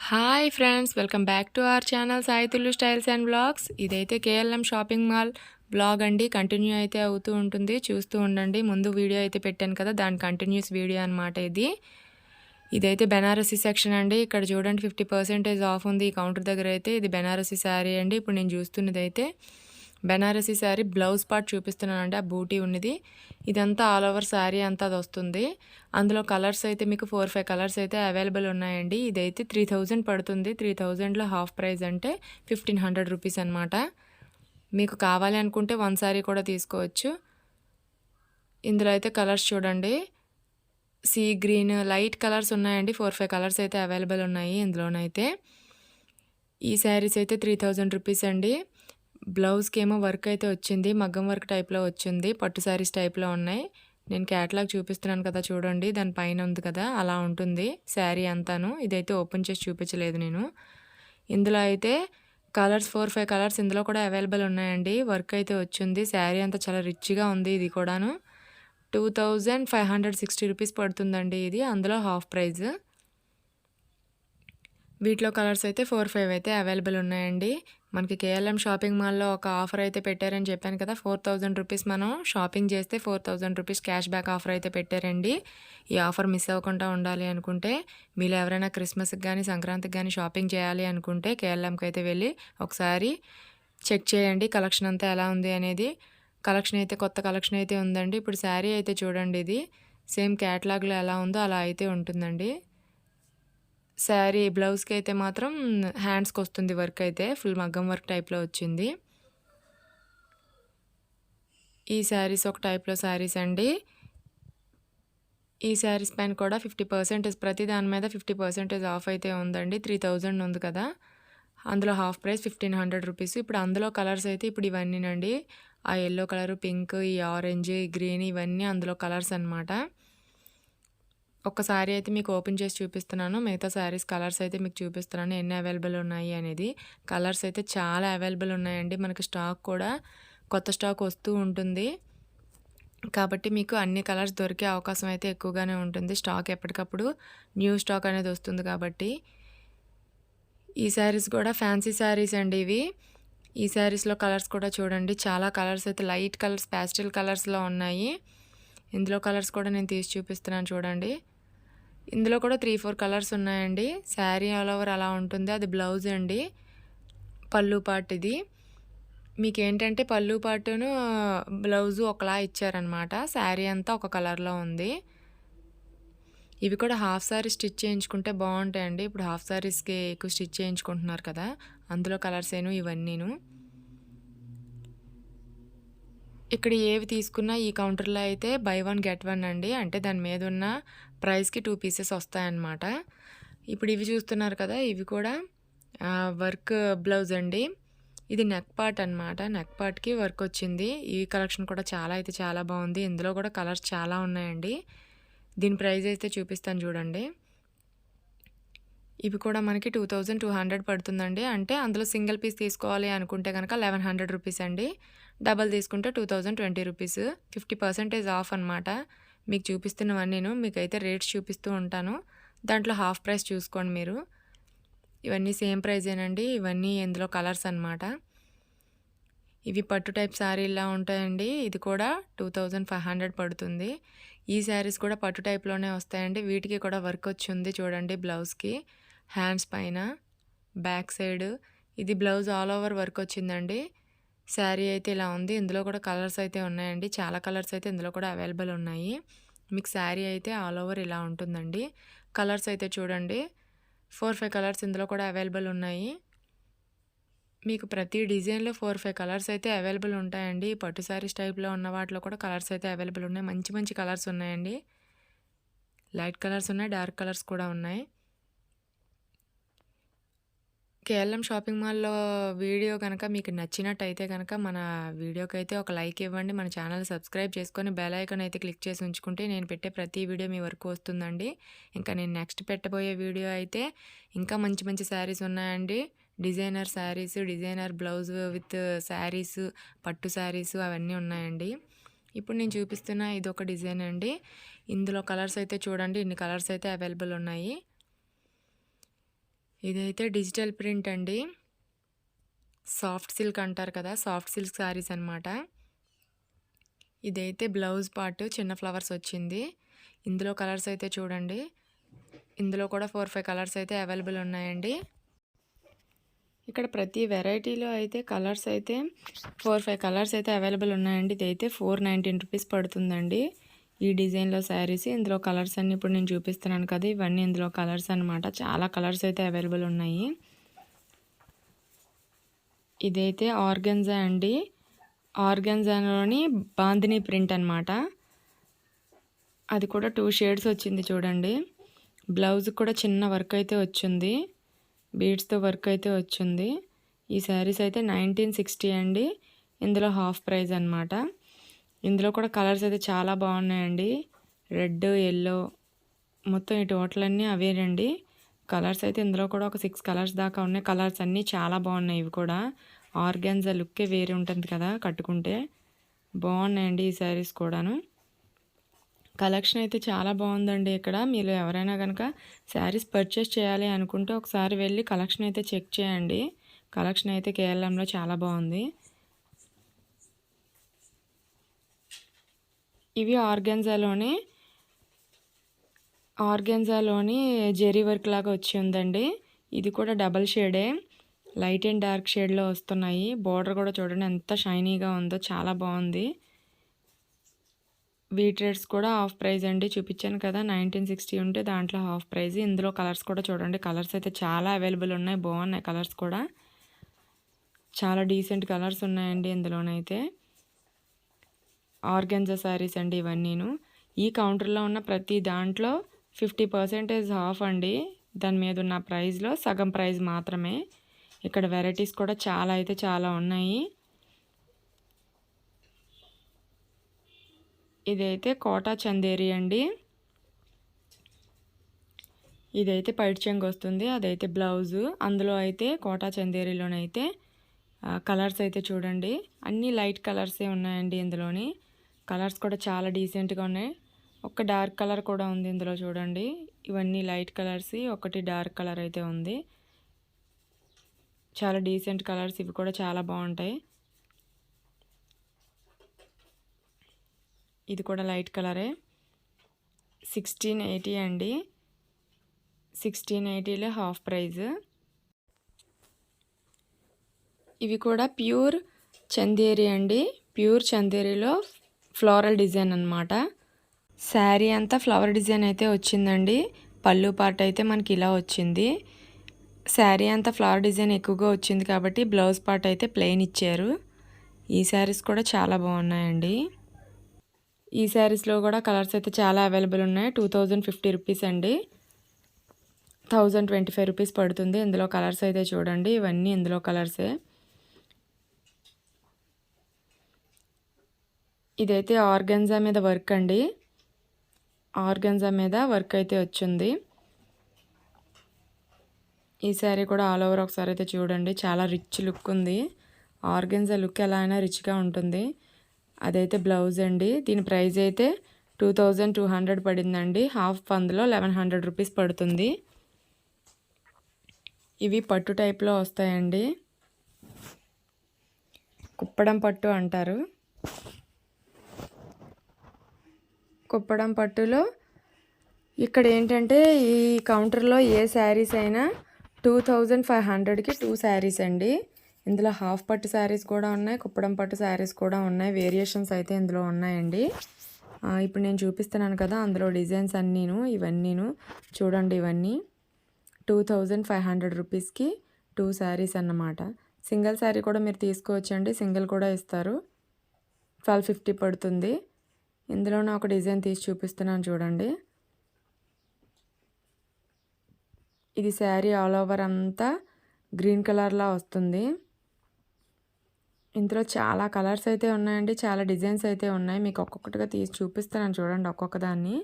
Hi friends, welcome back to our channel Sai Thullu styles and vlogs. ఇదైతే KLM shopping mall vlog అండి. Continue అయితే అవుతూ ఉంటుంది, చూస్తూ ఉండండి. ముందు వీడియో అయితే పెట్టాను కదా, దాని కంటిన్యూస్ వీడియో అనమాట ఇది. ఇదైతే బెనారసీ సెక్షన్ అండి. ఇక్కడ చూడండి 50% ఆఫ్ ఉంది ఈ కౌంటర్ దగ్గర అయితే. ఇది బెనారసీ శారీ అండి. ఇప్పుడు నేను చూస్తున్నది అయితే బెనారసీ శారీ బ్లౌజ్ పార్ట్ చూపిస్తున్నానండి. ఆ బూటీ ఉన్నది ఇదంతా ఆల్ ఓవర్ శారీ అంతా అది వస్తుంది. అందులో కలర్స్ అయితే మీకు 4-5 కలర్స్ అయితే అవైలబుల్ ఉన్నాయండి. ఇదైతే 3000 పడుతుంది. 3000లో హాఫ్ ప్రైస్ అంటే 1500 రూపీస్ అనమాట. మీకు కావాలి అనుకుంటే వన్ శారీ కూడా తీసుకోవచ్చు. ఇందులో అయితే కలర్స్ చూడండి, సీ గ్రీన్ లైట్ కలర్స్ ఉన్నాయండి. 4-5 కలర్స్ అయితే అవైలబుల్ ఉన్నాయి ఇందులోనైతే. ఈ శారీస్ అయితే 3000 రూపీస్ అండి. బ్లౌజ్కి ఏమో వర్క్ అయితే వచ్చింది, మగ్గం వర్క్ టైప్లో వచ్చింది. పట్టు శారీస్ టైప్లో ఉన్నాయి. నేను క్యాటలాగ్ చూపిస్తున్నాను కదా చూడండి, దాని పైన ఉంది కదా, అలా ఉంటుంది శారీ అంతాను. ఇదైతే ఓపెన్ చేసి చూపించలేదు నేను. ఇందులో అయితే కలర్స్ 4-5 కలర్స్ ఇందులో కూడా అవైలబుల్ ఉన్నాయండి. వర్క్ అయితే వచ్చింది. శారీ అంతా చాలా రిచ్గా ఉంది. ఇది కూడాను 2560 రూపీస్ పడుతుందండి ఇది, అందులో హాఫ్ ప్రైజ్. వీటిలో కలర్స్ అయితే 4-5 అయితే అవైలబుల్ ఉన్నాయండి. మనకి కేఎల్ఎం షాపింగ్ మాల్లో ఒక ఆఫర్ అయితే పెట్టారని చెప్పాను కదా, 4000 రూపీస్ మనం షాపింగ్ చేస్తే 4000 రూపీస్ క్యాష్ బ్యాక్ ఆఫర్ అయితే పెట్టారండి. ఈ ఆఫర్ మిస్ అవ్వకుండా ఉండాలి అనుకుంటే, మీరు ఎవరైనా క్రిస్మస్కి కానీ సంక్రాంతికి కానీ షాపింగ్ చేయాలి అనుకుంటే కేఎల్ఎంకి అయితే వెళ్ళి ఒకసారి చెక్ చేయండి కలెక్షన్ అంతా ఎలా ఉంది అనేది. కలెక్షన్ అయితే కొత్త కలెక్షన్ అయితే ఉందండి. ఇప్పుడు శారీ అయితే చూడండి, ఇది సేమ్ క్యాటలాగ్లో ఎలా ఉందో అలా అయితే ఉంటుందండి. శారీ బ్లౌజ్కి అయితే మాత్రం హ్యాండ్స్కి వస్తుంది వర్క్ అయితే, ఫుల్ మగ్గం వర్క్ టైప్లో వచ్చింది. ఈ శారీస్ ఒక టైప్లో శారీస్ అండి. ఈ శారీస్ పైన కూడా 50% ప్రతి దాని మీద 50% ఆఫ్ అయితే ఉందండి. 3000 ఉంది కదా, అందులో హాఫ్ ప్రైస్ 1500 రూపీస్. ఇప్పుడు అందులో కలర్స్ అయితే ఇప్పుడు ఇవన్నీనండి. ఆ ఎల్లో కలరు, పింక్, ఈ ఆరెంజ్, ఈ గ్రీన్, ఇవన్నీ అందులో కలర్స్ అనమాట. ఒక శారీ అయితే మీకు ఓపెన్ చేసి చూపిస్తున్నాను. మిగతా శారీస్ కలర్స్ అయితే మీకు చూపిస్తున్నాను ఎన్ని అవైలబుల్ ఉన్నాయి అనేది. కలర్స్ అయితే చాలా అవైలబుల్ ఉన్నాయండి. మనకి స్టాక్ కూడా కొత్త స్టాక్ వస్తూ ఉంటుంది కాబట్టి మీకు అన్ని కలర్స్ దొరికే అవకాశం అయితే ఎక్కువగానే ఉంటుంది. స్టాక్ ఎప్పటికప్పుడు న్యూ స్టాక్ అనేది వస్తుంది కాబట్టి. ఈ శారీస్ కూడా ఫ్యాన్సీ శారీస్ అండి ఇవి. ఈ శారీస్లో కలర్స్ కూడా చూడండి, చాలా కలర్స్ అయితే లైట్ కలర్స్, ప్యాస్టల్ కలర్స్లో ఉన్నాయి. ఇందులో కలర్స్ కూడా నేను తీసి చూపిస్తున్నాను చూడండి. ఇందులో కూడా 3-4 కలర్స్ ఉన్నాయండి. శారీ ఆల్ ఓవర్ అలా ఉంటుంది. అది బ్లౌజ్ అండి. పళ్ళు పార్ట్ ఇది. మీకేంటంటే పళ్ళు పార్టును బ్లౌజు ఒకలా ఇచ్చారనమాట. శారీ అంతా ఒక కలర్లో ఉంది. ఇవి కూడా హాఫ్ శారీ స్టిచ్ చేయించుకుంటే బాగుంటాయండి. ఇప్పుడు హాఫ్ శారీస్కి ఎక్కువ స్టిచ్ చేయించుకుంటున్నారు కదా, అందులో కలర్స్ ఏను ఇవన్నీను. ఇక్కడ ఏవి తీసుకున్నా ఈ కౌంటర్లో అయితే బై 1 గెట్ 1 అండి. అంటే దాని మీద ఉన్న ప్రైస్కి 2 పీసెస్ వస్తాయన్నమాట. ఇప్పుడు ఇవి చూస్తున్నారు కదా, ఇవి కూడా వర్క్ బ్లౌజ్ అండి. ఇది నెక్ పార్ట్ అనమాట. నెక్ పార్ట్కి వర్క్ వచ్చింది. ఈ కలెక్షన్ కూడా చాలా అయితే చాలా బాగుంది. ఇందులో కూడా కలర్స్ చాలా ఉన్నాయండి. దీని ప్రైస్ అయితే చూపిస్తాను చూడండి. ఇవి కూడా మనకి 2200 పడుతుందండి. అంటే అందులో సింగిల్ పీస్ తీసుకోవాలి అనుకుంటే కనుక 1100 రూపీస్ అండి. డబల్ తీసుకుంటే 2020 రూపీస్. 50% ఆఫ్ అనమాట. మీకు చూపిస్తున్నవన్నీను మీకైతే రేట్స్ చూపిస్తూ ఉంటాను. దాంట్లో హాఫ్ ప్రైస్ చూసుకోండి మీరు. ఇవన్నీ సేమ్ ప్రైజేనండి. ఇవన్నీ ఇందులో కలర్స్ అనమాట. ఇవి పట్టు టైప్ శారీలా ఉంటాయండి. ఇది కూడా 2500 పడుతుంది. ఈ శారీస్ కూడా పట్టు టైప్లోనే వస్తాయండి. వీటికి కూడా వర్క్ వచ్చింది చూడండి బ్లౌజ్కి, హ్యాండ్స్ పైన, బ్యాక్ సైడ్. ఇది బ్లౌజ్ ఆల్ ఓవర్ వర్క్ వచ్చిందండి. శారీ అయితే ఇలా ఉంది. ఇందులో కూడా కలర్స్ అయితే ఉన్నాయండి. చాలా కలర్స్ అయితే ఇందులో కూడా అవైలబుల్ ఉన్నాయి. మీకు శారీ అయితే ఆల్ ఓవర్ ఇలా ఉంటుందండి. కలర్స్ అయితే చూడండి, 4-5 కలర్స్ ఇందులో కూడా అవైలబుల్ ఉన్నాయి. మీకు ప్రతి డిజైన్లో 4-5 కలర్స్ అయితే అవైలబుల్ ఉంటాయండి. పట్టు శారీస్ టైప్లో ఉన్న వాటిలో కూడా కలర్స్ అయితే అవైలబుల్ ఉన్నాయి. మంచి మంచి కలర్స్ ఉన్నాయండి. లైట్ కలర్స్ ఉన్నాయి, డార్క్ కలర్స్ కూడా ఉన్నాయి. కేఎల్ఎం షాపింగ్ మాల్లో వీడియో కనుక మీకు నచ్చినట్టయితే కనుక మన వీడియోకి అయితే ఒక లైక్ ఇవ్వండి. మన ఛానల్ సబ్స్క్రైబ్ చేసుకొని బెల్ ఐకాన్ అయితే క్లిక్ చేసి ఉంచుకుంటే నేను పెట్టే ప్రతి వీడియో మీ వరకు వస్తుందండి. ఇంకా నేను నెక్స్ట్ పెట్టబోయే వీడియో అయితే ఇంకా మంచి మంచి శారీస్ ఉన్నాయండి. Designer saris, designer blouse with saris, పట్టు శారీస్ అవన్నీ ఉన్నాయండి. ఇప్పుడు నేను చూపిస్తున్న ఇది ఒక డిజైన్ అండి. ఇందులో కలర్స్ అయితే చూడండి, ఇన్ని కలర్స్ అయితే అవైలబుల్ ఉన్నాయి. ఇదైతే డిజిటల్ ప్రింట్ అండి. సాఫ్ట్ సిల్క్ అంటారు కదా, సాఫ్ట్ సిల్క్ శారీస్ అనమాట. ఇదైతే బ్లౌజ్ పార్ట్ చిన్న ఫ్లవర్స్ వచ్చింది. ఇందులో కలర్స్ అయితే చూడండి, ఇందులో కూడా 4-5 కలర్స్ అయితే అవైలబుల్ ఉన్నాయండి. ఇక్కడ ప్రతి వెరైటీలో అయితే కలర్స్ అయితే 4-5 కలర్స్ అయితే అవైలబుల్ ఉన్నాయండి. ఇదైతే 419 రూపీస్ పడుతుందండి ఈ డిజైన్లో శారీస్. ఇందులో కలర్స్ అన్నీ ఇప్పుడు నేను చూపిస్తున్నాను కదా, ఇవన్నీ ఇందులో కలర్స్ అనమాట. చాలా కలర్స్ అయితే అవైలబుల్ ఉన్నాయి. ఇదైతే ఆర్గన్జా అండి. ఆర్గన్జాలోని బాందిని ప్రింట్ అనమాట. అది కూడా 2 షేడ్స్ వచ్చింది చూడండి. బ్లౌజ్ కూడా చిన్న వర్క్ అయితే వచ్చింది, బీడ్స్తో వర్క్ అయితే వచ్చింది. ఈ శారీస్ అయితే 1960 అండి. ఇందులో హాఫ్ ప్రైస్ అనమాట. ఇందులో కూడా కలర్స్ అయితే చాలా బాగున్నాయండి. రెడ్, ఎల్లో మొత్తం ఈ టోటలన్నీ అవేనండి. కలర్స్ అయితే ఇందులో కూడా ఒక 6 కలర్స్ దాకా ఉన్నాయి. కలర్స్ అన్నీ చాలా బాగున్నాయి. ఇవి కూడా ఆర్గాన్జా లుక్కే వేరే ఉంటుంది కదా కట్టుకుంటే. బాగున్నాయండి ఈ శారీస్ కూడాను. కలెక్షన్ అయితే చాలా బాగుందండి. ఇక్కడ మీరు ఎవరైనా కనుక శారీస్ పర్చేస్ చేయాలి అనుకుంటే ఒకసారి వెళ్ళి కలెక్షన్ అయితే చెక్ చేయండి. కలెక్షన్ అయితే కేఎల్ఎంలో చాలా బాగుంది. ఇవి ఆర్గాన్జాలోని జెరీ వర్క్ లాగా వచ్చి ఉందండి. ఇది కూడా డబల్ షేడే, లైట్ అండ్ డార్క్ షేడ్లో వస్తున్నాయి. బోర్డర్ కూడా చూడండి ఎంత షైనీగా ఉందో, చాలా బాగుంది. వీట్ రేట్స్ కూడా హాఫ్ ప్రైజ్ అండి. చూపించాను కదా 1960 ఉంటే దాంట్లో హాఫ్ ప్రైజ్. ఇందులో కలర్స్ కూడా చూడండి, కలర్స్ అయితే చాలా అవైలబుల్ ఉన్నాయి. బాగున్నాయి కలర్స్ కూడా, చాలా డీసెంట్ కలర్స్ ఉన్నాయండి ఇందులోనైతే. ఆర్గాన్జా శారీస్ అండి ఇవన్నీను. ఈ కౌంటర్లో ఉన్న ప్రతి దాంట్లో 50% ఆఫ్ అండి. దాని మీద ఉన్న ప్రైస్లో సగం ప్రైస్ మాత్రమే. ఇక్కడ వెరైటీస్ కూడా చాలా అయితే చాలా ఉన్నాయి. ఇదైతే కోటా చందేరి అండి. ఇదైతే పైట్ చెంగు వస్తుంది, అదైతే బ్లౌజు. అందులో అయితే కోటా చందేరిలోనైతే కలర్స్ అయితే చూడండి అన్నీ లైట్ కలర్సే ఉన్నాయండి ఇందులోని. కలర్స్ కూడా చాలా డీసెంట్గా ఉన్నాయి. ఒక డార్క్ కలర్ కూడా ఉంది ఇందులో చూడండి. ఇవన్నీ లైట్ కలర్స్, ఒకటి డార్క్ కలర్ అయితే ఉంది. చాలా డీసెంట్ కలర్స్, ఇవి కూడా చాలా బాగుంటాయి. ఇది కూడా లైట్ కలరే. 1680 అండి. 1680లో హాఫ్ ప్రైజ్. ఇవి కూడా ప్యూర్ చందేరి అండి. ప్యూర్ చందేరిలో ఫ్లోరల్ డిజైన్ అనమాట. శారీ అంతా ఫ్లవర్ డిజైన్ అయితే వచ్చిందండి. పళ్ళు పార్ట్ అయితే మనకి ఇలా వచ్చింది. శారీ అంతా ఫ్లవర్ డిజైన్ ఎక్కువగా వచ్చింది కాబట్టి బ్లౌజ్ పార్ట్ అయితే ప్లెయిన్ ఇచ్చారు. ఈ శారీస్ కూడా చాలా బాగున్నాయండి. ఈ శారీస్లో కూడా కలర్స్ అయితే చాలా అవైలబుల్ ఉన్నాయి. 2050 రూపీస్ అండి. 1025 రూపీస్ పడుతుంది. ఇందులో కలర్స్ అయితే చూడండి, ఇవన్నీ ఇందులో కలర్సే. ఇదైతే ఆర్గాన్జా మీద వర్క్ అండి. ఆర్గాన్జా మీద వర్క్ అయితే వచ్చింది. ఈ శారీ కూడా ఆల్ ఓవర్ ఒకసారి అయితే చూడండి, చాలా రిచ్ లుక్ ఉంది. ఆర్గాన్జా లుక్ ఎలా అయినా రిచ్గా ఉంటుంది. అదైతే బ్లౌజ్ అండి. దీని ప్రైస్ అయితే 2200 పడిందండి. హాఫ్ అందులో 1100 రూపీస్ పడుతుంది. ఇవి పట్టు టైప్లో వస్తాయండి, కుప్పడం పట్టు అంటారు. కుప్పడం పట్టులో ఇక్కడ ఏంటంటే ఈ కౌంటర్లో ఏ శారీస్ అయినా 2500కి 2 శారీస్ అండి. ఇందులో హాఫ్ పట్టు శారీస్ కూడా ఉన్నాయి, కుప్పడం పట్టు శారీస్ కూడా ఉన్నాయి. వేరియేషన్స్ అయితే ఇందులో ఉన్నాయండి. ఇప్పుడు నేను చూపిస్తున్నాను కదా అందులో డిజైన్స్ అన్నీను, ఇవన్నీను చూడండి. ఇవన్నీ 2500 రూపీస్కి 2 శారీస్ అన్నమాట. సింగిల్ శారీ కూడా మీరు తీసుకోవచ్చండి, సింగిల్ కూడా ఇస్తారు. 1250 పడుతుంది. ఇందులోనే ఒక డిజైన్ తీసి చూపిస్తున్నాను చూడండి. ఇది శారీ ఆల్ ఓవర్ అంతా గ్రీన్ కలర్లా వస్తుంది. ఇందులో చాలా కలర్స్ అయితే ఉన్నాయండి, చాలా డిజైన్స్ అయితే ఉన్నాయి. మీకు ఒక్కొక్కటిగా తీసి చూపిస్తున్నాను చూడండి. ఒక్కొక్క దాన్ని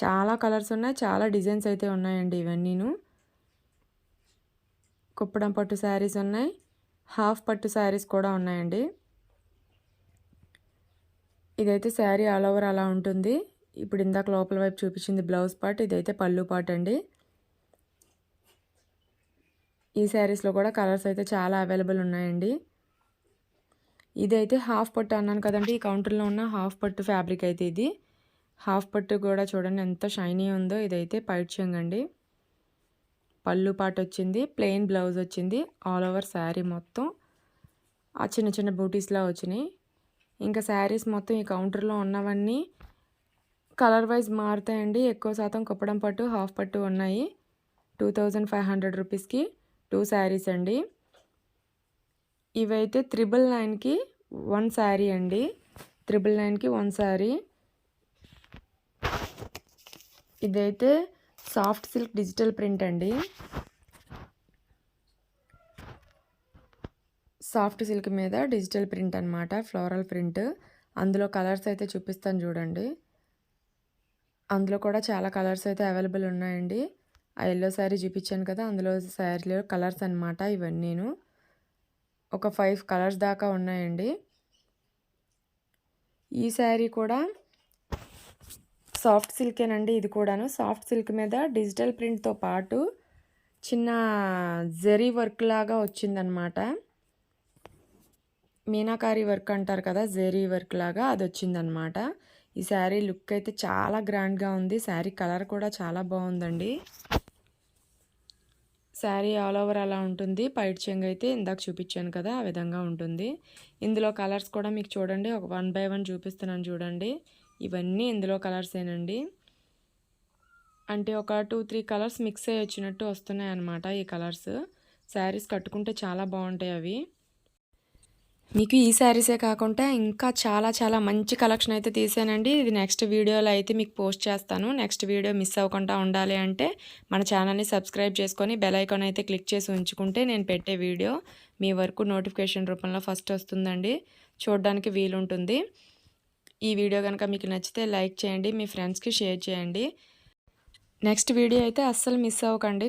చాలా కలర్స్ ఉన్నాయి, చాలా డిజైన్స్ అయితే ఉన్నాయండి. ఇవన్నీను కుప్పడం పట్టు శారీస్ ఉన్నాయి, హాఫ్ పట్టు శారీస్ కూడా ఉన్నాయండి. ఇదైతే శారీ ఆల్ ఓవర్ అలా ఉంటుంది. ఇప్పుడు ఇందాక లోపల వైపు చూపించింది బ్లౌజ్ పార్ట్, ఇదైతే పళ్ళు పార్ట్ అండి. ఈ శారీస్లో కూడా కలర్స్ అయితే చాలా అవైలబుల్ ఉన్నాయండి. ఇదైతే హాఫ్ పట్టు అన్నాను కదండి, ఈ కౌంటర్లో ఉన్న హాఫ్ పట్టు ఫ్యాబ్రిక్ అయితే ఇది. హాఫ్ పట్టు కూడా చూడండి ఎంత షైనీ ఉందో. ఇదైతే పైట్ చెంగండి. పళ్ళు పాటు వచ్చింది, ప్లెయిన్ బ్లౌజ్ వచ్చింది, ఆల్ ఓవర్ శారీ మొత్తం ఆ చిన్న చిన్న బూటీస్లా వచ్చినాయి. ఇంకా శారీస్ మొత్తం ఈ కౌంటర్లో ఉన్నవన్నీ కలర్ వైజ్ మారుతాయండి. ఎక్కువ శాతం కుప్పడం పట్టు, హాఫ్ పట్టు ఉన్నాయి. 2500 రూపీస్కి 2 శారీస్ అండి. ఇవైతే 999కి 1 శారీ అండి. 999కి 1 శారీ. ఇదైతే సాఫ్ట్ సిల్క్ డిజిటల్ ప్రింట్ అండి. సాఫ్ట్ సిల్క్ మీద డిజిటల్ ప్రింట్ అనమాట, ఫ్లోరల్ ప్రింట్. అందులో కలర్స్ అయితే చూపిస్తాను చూడండి. అందులో కూడా చాలా కలర్స్ అయితే అవైలబుల్ ఉన్నాయండి. ఆ ఎల్లో శారీ చూపించాను కదా, అందులో శారీలో కలర్స్ అనమాట ఇవన్నీను. ఒక 5 కలర్స్ దాకా ఉన్నాయండి. ఈ శారీ కూడా సాఫ్ట్ సిల్కేనండి. ఇది కూడాను సాఫ్ట్ సిల్క్ మీద డిజిటల్ ప్రింట్తో పాటు చిన్న జరీ వర్క్ లాగా వచ్చిందనమాట. మీనాకారి వర్క్ అంటారు కదా, జరీ వర్క్ లాగా అది వచ్చిందనమాట. ఈ శారీ లుక్ అయితే చాలా గ్రాండ్గా ఉంది. శారీ కలర్ కూడా చాలా బాగుందండి. శారీ ఆల్ ఓవర్ అలా ఉంటుంది. పైట్ చెంగు అయితే ఇందాక చూపించాను కదా, ఆ విధంగా ఉంటుంది. ఇందులో కలర్స్ కూడా మీకు చూడండి, ఒక 1 బై 1 చూపిస్తున్నాను చూడండి. ఇవన్నీ ఇందులో కలర్సేనండి. అంటే ఒక 2-3 కలర్స్ మిక్స్ అయ్యి వచ్చినట్టు వస్తున్నాయి అన్నమాట ఈ కలర్స్. శారీస్ కట్టుకుంటే చాలా బాగుంటాయి అవి. మీకు ఈ శారీసే కాకుండా ఇంకా చాలా చాలా మంచి కలెక్షన్ అయితే తీసానండి. ఇది నెక్స్ట్ వీడియోలో అయితే మీకు పోస్ట్ చేస్తాను. నెక్స్ట్ వీడియో మిస్ అవ్వకుండా ఉండాలి అంటే మన ఛానల్ని సబ్స్క్రైబ్ చేసుకొని బెల్ ఐకాన్ అయితే క్లిక్ చేసి ఉంచుకుంటే నేను పెట్టే వీడియో మీ వరకు నోటిఫికేషన్ రూపంలో ఫస్ట్ వస్తుందండి. చూడడానికి వీలుంటుంది. ఈ వీడియో కనుక మీకు నచ్చితే లైక్ చేయండి, మీ ఫ్రెండ్స్కి షేర్ చేయండి. నెక్స్ట్ వీడియో అయితే అస్సలు మిస్ అవ్వకండి.